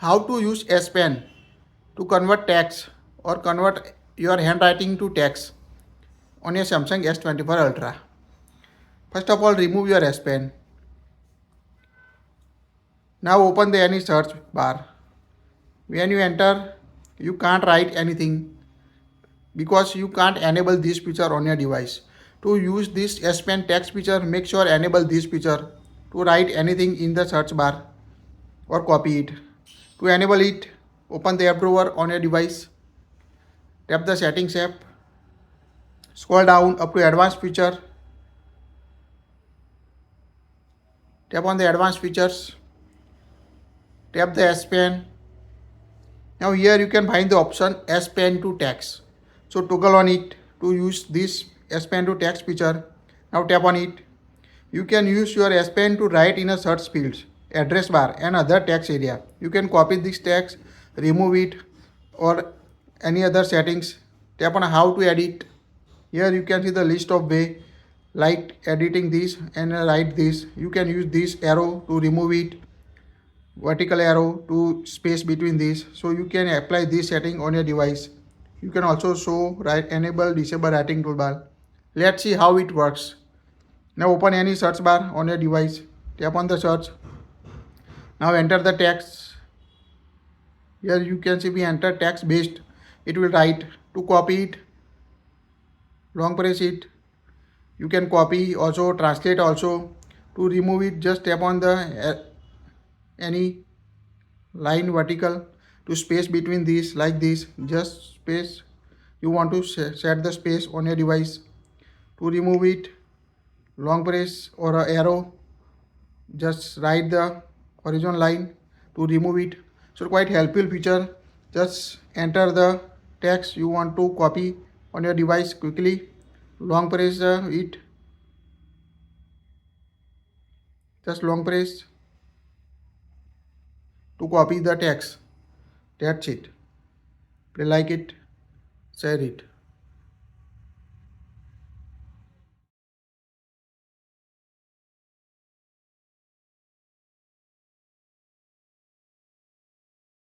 how to use S Pen to convert text or convert your handwriting to text on your Samsung S24 Ultra. First of all, remove your S Pen. Now open the any search bar. When you enter, you can't write anything because you can't enable this feature on your device. To use this S Pen text feature, make sure enable this feature to write anything in the search bar or copy it. To enable it, open the app drawer on your device, tap the settings app, scroll down up to advanced feature, tap on the advanced features, tap the S Pen. Now here you can find the option S Pen to text. So toggle on it to use this S Pen to text feature. Now tap on it. You can use your S Pen to write in a search fields, address bar and other text area. You can copy this text, remove it or any other settings. Tap on how to edit. Here you can see the list of way like editing this and write this. You can use this arrow to remove it, vertical arrow to space between these, so you can apply this setting on your device. You can also show enable disable writing toolbar. Let's see how it works. Now open any search bar on your device, tap on the search. Now enter the text. Here you can see we enter text based. It will write. To copy it, long press it. You can copy also, translate also. To remove it, just tap on the any line vertical to space between these like this, just space. You want to set the space on your device. To remove it, long press or a arrow, just write the horizontal line to remove it. So quite helpful feature. Just enter the text you want to copy on your device quickly, long press it, just long press to copy the text. That's it. Play like it, share it.